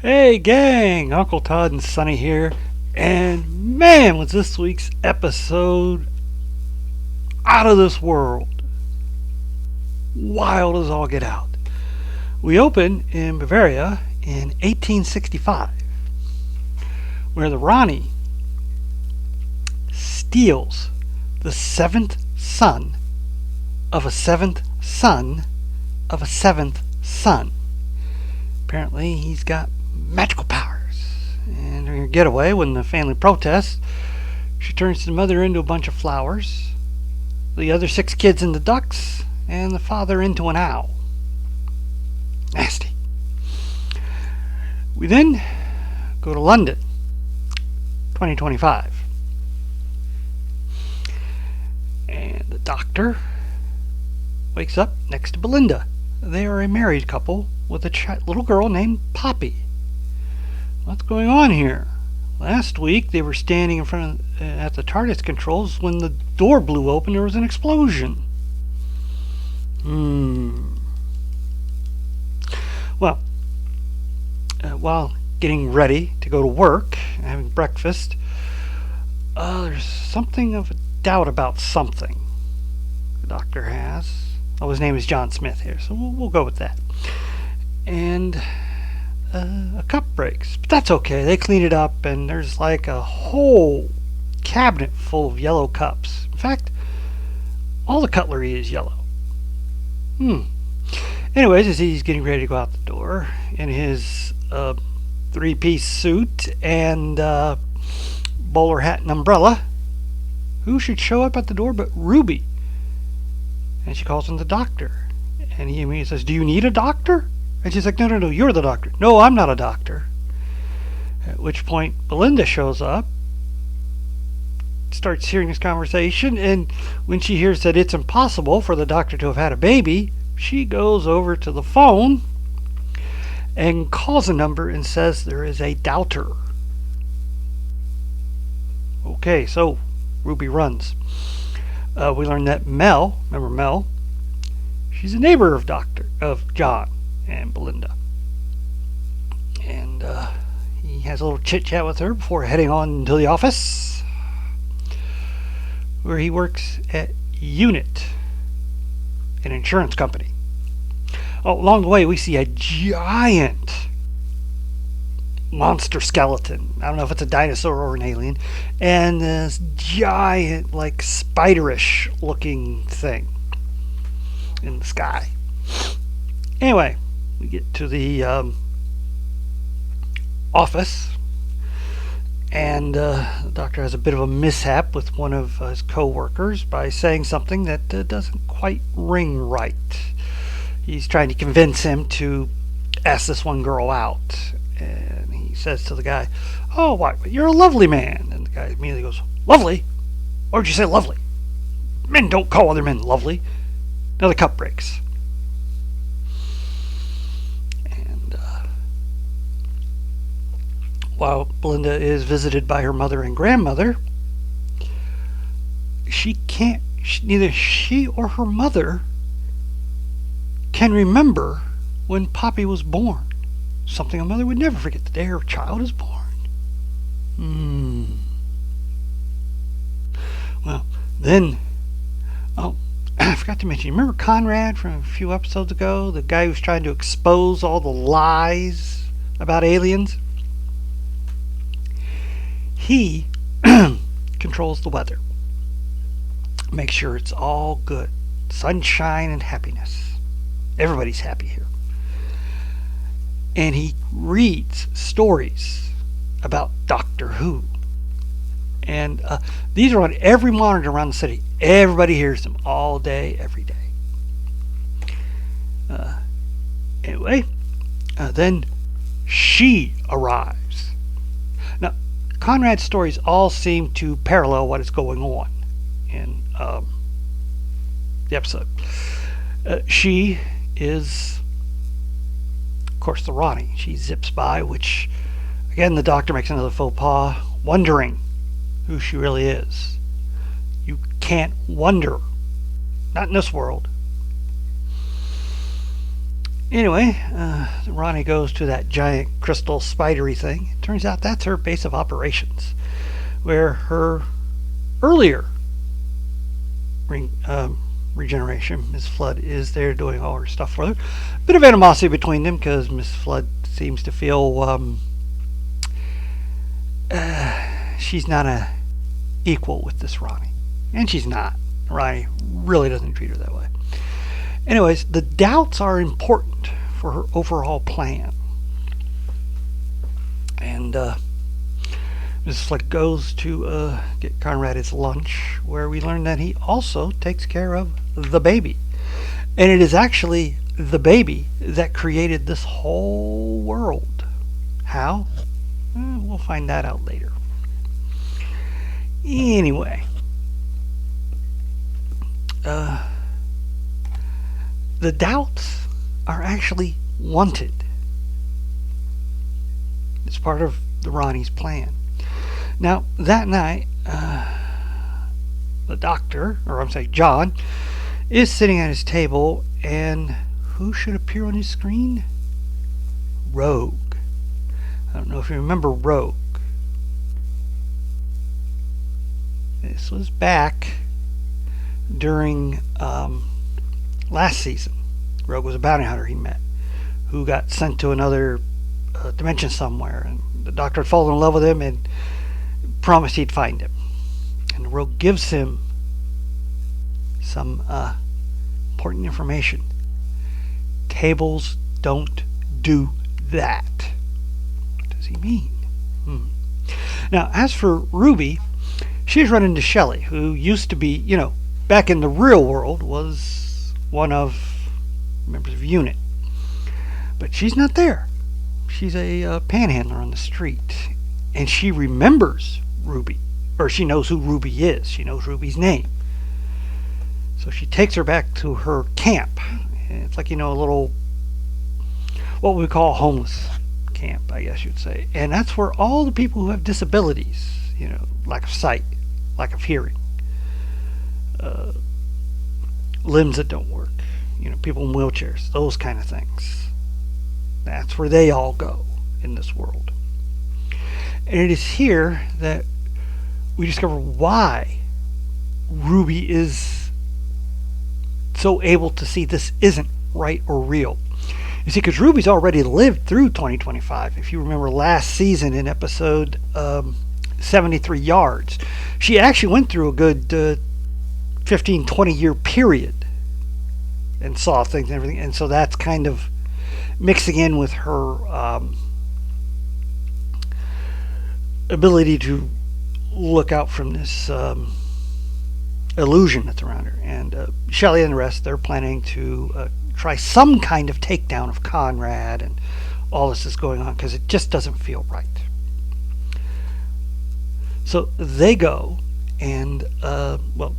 Hey gang, Uncle Todd and Sonny here, and man was this week's episode out of this world. Wild as all get out. We open in Bavaria in 1865, where the Rani steals the seventh son of a seventh son of a seventh son. Apparently he's got magical powers. And during her getaway, when the family protests, she turns the mother into a bunch of flowers, the other 6 kids into ducks, and the father into an owl. Nasty. We then go to London, 2025. And the doctor wakes up next to Belinda. They are a married couple with a little girl named Poppy. What's going on here? Last week they were standing in front of at the TARDIS controls when the door blew open. There was an explosion. Well, while getting ready to go to work, having breakfast, there's something of a doubt about something the doctor has. Oh, his name is John Smith here, so we'll go with that. And a cup breaks, but that's okay. They clean it up, and there's like a whole cabinet full of yellow cups. In fact, all the cutlery is yellow. Anyways, as he's getting ready to go out the door in his 3-piece suit and bowler hat and umbrella, who should show up at the door but Ruby? And she calls him the doctor. And he says, "Do you need a doctor?" And she's like, no, you're the doctor. "No, I'm not a doctor." At which point Belinda shows up, starts hearing this conversation, and when she hears that it's impossible for the doctor to have had a baby, she goes over to the phone and calls a number and says there is a doubter. Okay, so Ruby runs. We learn that Mel, remember Mel? She's a neighbor of John and Belinda. And he has a little chit chat with her before heading on to the office, where he works at Unit, an insurance company. Oh, along the way we see a giant monster skeleton. I don't know if it's a dinosaur or an alien, and this giant, like, spiderish looking thing in the sky. Anyway, we get to the office, and the doctor has a bit of a mishap with one of his co-workers by saying something that doesn't quite ring right. He's trying to convince him to ask this one girl out, and he says to the guy, "Oh, why, you're a lovely man." And the guy immediately goes, "Lovely? Why would you say lovely? Men don't call other men lovely." Now the cup breaks. And while Belinda is visited by her mother and grandmother, neither she or her mother can remember when Poppy was born. Something a mother would never forget, the day her child is born. Well, then, I forgot to mention, you remember Conrad from a few episodes ago? The guy who was trying to expose all the lies about aliens? He controls the weather. Makes sure it's all good. Sunshine and happiness. Everybody's happy here. And he reads stories about Doctor Who. And these are on every monitor around the city. Everybody hears them all day, every day. Anyway, then she arrives. Now, Conrad's stories all seem to parallel what is going on in the episode. She is, of course, the Ronnie. She zips by, which, again, the doctor makes another faux pas, wondering who she really is. You can't wonder. Not in this world. Anyway, Ronnie goes to that giant crystal spidery thing. It turns out that's her base of operations, where her earlier re- um, regeneration, Miss Flood, is there doing all her stuff for her. Bit of animosity between them because Miss Flood seems to feel she's not a equal with this Ronnie, and she's not. Ronnie really doesn't treat her that way. Anyways, the doubts are important for her overall plan. And Mrs. Flick goes to get Conrad his lunch, where we learn that he also takes care of the baby. And it is actually the baby that created this whole world. How? We'll find that out later. Anyway, the doubts are actually wanted. It's part of the Ronnie's plan. Now, that night, the doctor, or I'm saying John, is sitting at his table, and who should appear on his screen? Rogue. I don't know if you remember Rogue. This was back during last season. Rogue was a bounty hunter he met who got sent to another dimension somewhere, and the doctor had fallen in love with him and promised he'd find him. And Rogue gives him some important information. Tables don't do that. What does he mean? Now, as for Ruby, she's run into Shelley, who used to be, back in the real world, was one of members of UNIT. But she's not there. She's a panhandler on the street. And she remembers Ruby. Or she knows who Ruby is. She knows Ruby's name. So she takes her back to her camp. And it's like, a little, what we call a homeless camp, I guess you'd say. And that's where all the people who have disabilities, lack of sight, lack of hearing, limbs that don't work, people in wheelchairs, those kind of things. That's where they all go in this world. And it is here that we discover why Ruby is so able to see this isn't right or real. You see, because Ruby's already lived through 2025. If you remember last season in episode 73 Yards, she actually went through a good 15, 20 year period and saw things and everything. And so that's kind of mixing in with her ability to look out from this illusion that's around her. And Shelley and the rest, they're planning to try some kind of takedown of Conrad, and all this is going on because it just doesn't feel right. So they go, and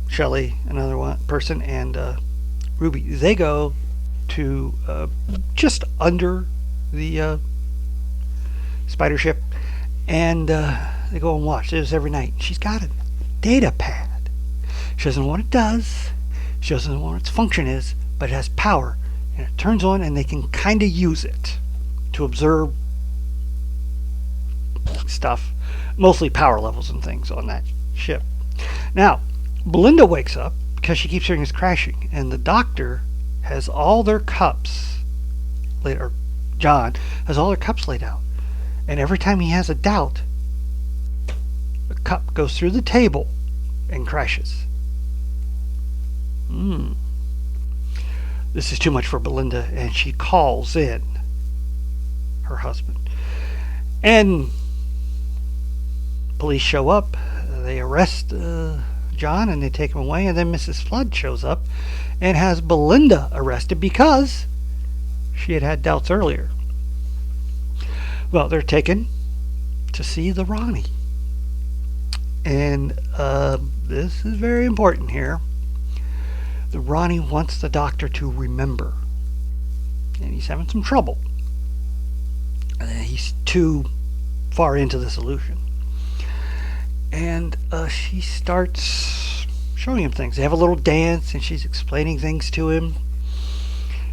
Shelley, another person, and Ruby, they go to just under the spider ship, and they go and watch. It is every night. She's got a data pad. She doesn't know what it does. She doesn't know what its function is, but it has power, and it turns on, and they can kind of use it to observe stuff, mostly power levels and things on that ship. Now, Belinda wakes up because she keeps hearing this crashing, and the doctor has all their cups laid, or John has all their cups laid out, and every time he has a doubt, a cup goes through the table and crashes. This is too much for Belinda, and she calls in her husband, and police show up. They arrest John, and they take him away, and then Mrs. Flood shows up and has Belinda arrested because she had doubts earlier. Well, they're taken to see the Ronnie, and this is very important here. The Ronnie wants the doctor to remember, and he's having some trouble. He's too far into this illusion. And she starts showing him things. They have a little dance, and she's explaining things to him.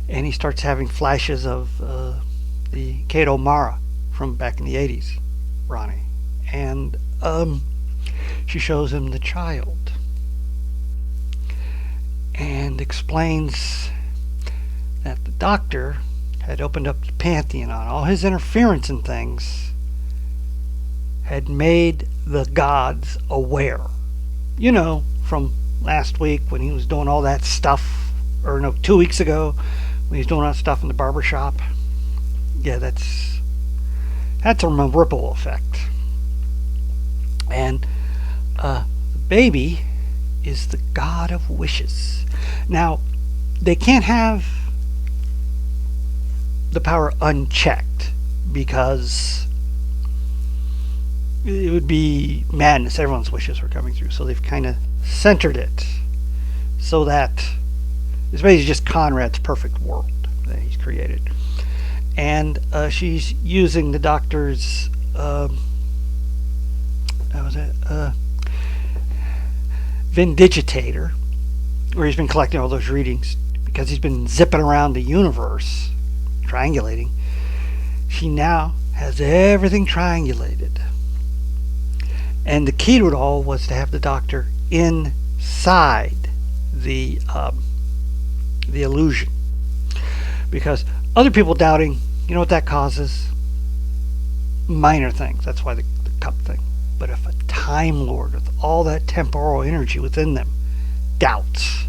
and he starts having flashes of the Kate O'Mara from back in the 80s, Ronnie. And she shows him the child and explains that the doctor had opened up the pantheon on all his interference in things, had made the gods aware. You know, from last week when he was doing all that stuff, or no, 2 weeks ago when he was doing all that stuff in the barber shop. Yeah, that's a ripple effect. And the baby is the god of wishes. Now, they can't have the power unchecked because it would be madness. Everyone's wishes were coming through, so they've kind of centered it so that it's basically just Conrad's perfect world that he's created. And she's using the doctor's Vindigitator, where he's been collecting all those readings because he's been zipping around the universe triangulating. She now has everything triangulated, and the key to it all was to have the doctor inside the illusion, because other people doubting, you know what that causes? Minor things. That's why the cup thing. But if a Time Lord with all that temporal energy within them doubts,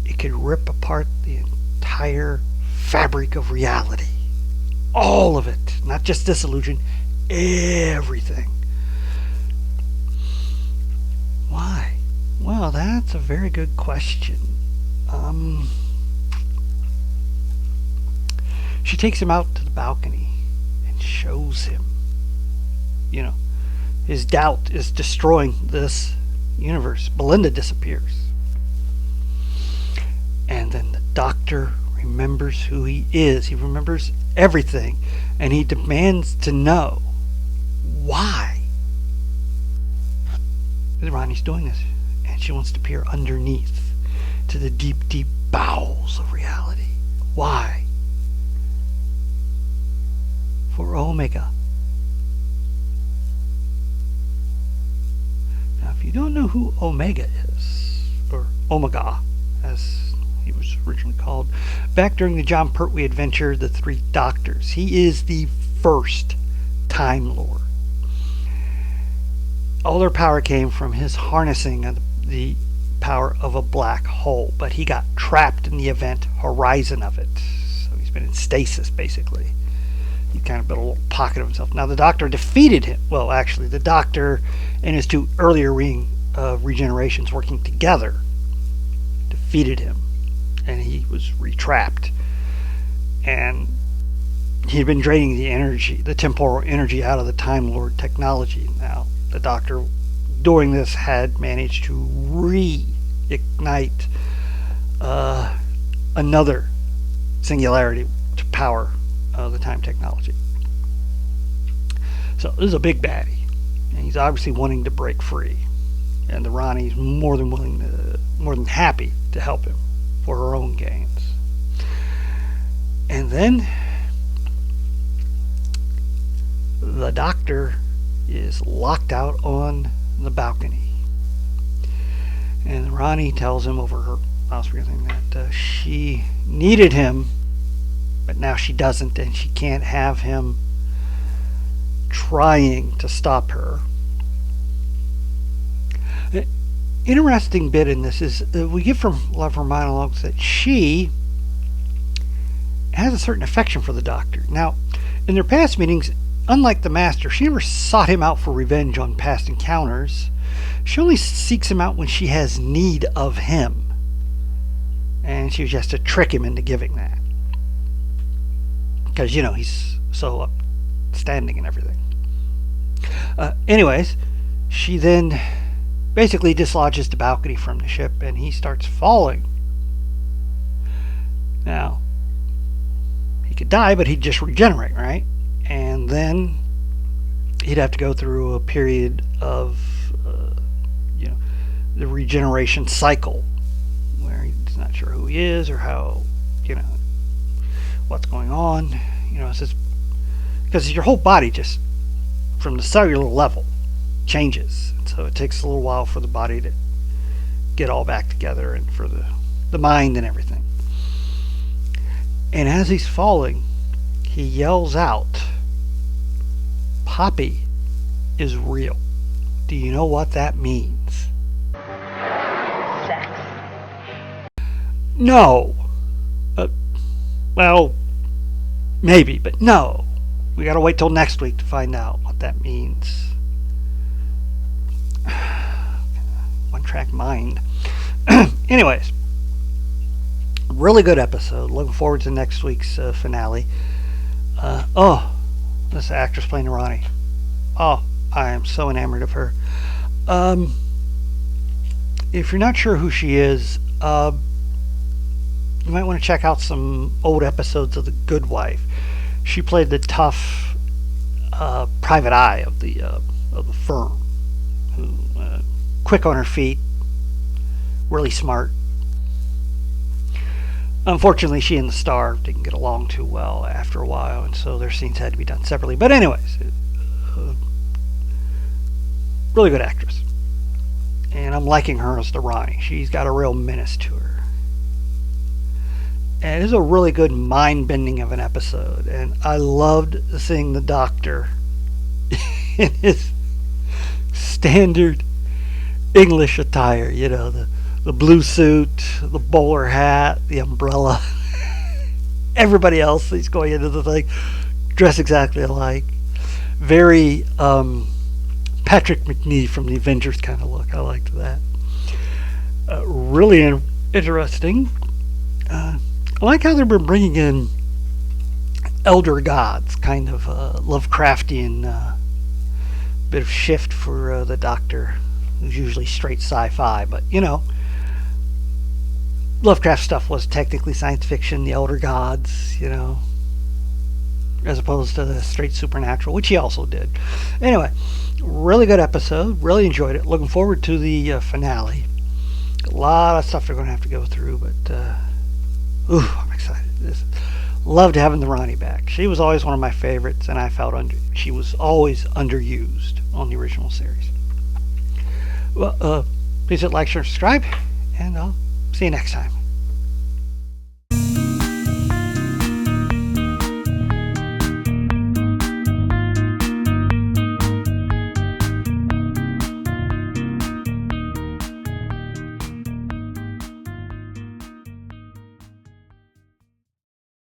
it could rip apart the entire fabric of reality. All of it. Not just this illusion. Everything. Why? Well, that's a very good question. She takes him out to the balcony and shows him, you know, his doubt is destroying this universe. Belinda disappears. And then the doctor remembers who he is. He remembers everything. And he demands to know why Ronnie's doing this. And she wants to peer underneath to the deep, deep bowels of reality. Why? For Omega. Now, if you don't know who Omega is, or Omega, as he was originally called, back during the John Pertwee adventure, The Three Doctors, he is the first Time Lord. All their power came from his harnessing of the power of a black hole, but he got trapped in the event horizon of it. So he's been in stasis, basically. He kind of built a little pocket of himself. Now, the Doctor defeated him. Well, actually, the Doctor and his two earlier regenerations working together defeated him, and he was retrapped. And he'd been draining the energy, the temporal energy, out of the Time Lord technology. Now, the Doctor, during this, had managed to reignite another singularity to power the time technology. So this is a big baddie, and he's obviously wanting to break free. And the Ronnie's more than happy to help him for her own gains. And then the Doctor is locked out on the balcony, and Ronnie tells him over her loudspeaker thing that she needed him, but now she doesn't, and she can't have him trying to stop her. An interesting bit in this is we get from a lot of her monologues that she has a certain affection for the Doctor. Now, in their past meetings, unlike the Master, she never sought him out for revenge on past encounters. She only seeks him out when she has need of him, and she just to trick him into giving that. Because, you know, he's so upstanding and everything. Anyways, she then basically dislodges the balcony from the ship, and he starts falling. Now, he could die, but he'd just regenerate, right? And then he'd have to go through a period of, the regeneration cycle, where he's not sure who he is or how, what's going on. It's just because your whole body just from the cellular level changes. And so it takes a little while for the body to get all back together and for the mind and everything. And as he's falling, he yells out, "Poppy is real." Do you know what that means? Sex. No. Well, maybe, but no. We gotta wait till next week to find out what that means. One track mind. Anyways, really good episode. Looking forward to next week's finale. This actress playing Ronnie. Oh, I am so enamored of her. If you're not sure who she is, you might want to check out some old episodes of The Good Wife. She played the tough private eye of the firm, who quick on her feet, really smart. Unfortunately, she and the star didn't get along too well after a while, and so their scenes had to be done separately. But anyways, really good actress. And I'm liking her as the Ronnie. She's got a real menace to her. And it is a really good mind-bending of an episode. And I loved seeing the doctor in his standard English attire. The blue suit, the bowler hat, the umbrella. Everybody else he's going into the thing dressed exactly alike. Very Patrick McNee from the Avengers kind of look. I liked that. Really interesting. I like how they've been bringing in elder gods, kind of Lovecraftian bit of shift for the Doctor, who's usually straight sci-fi, but Lovecraft stuff was technically science fiction, the elder gods, as opposed to the straight supernatural, which he also did. Anyway, really good episode. Really enjoyed it. Looking forward to the finale. A lot of stuff they're going to have to go through, but I'm excited. Loved having the Ronnie back. She was always one of my favorites, and I felt she was always underused on the original series. Well, please hit like, share, subscribe, and I'll see you next time.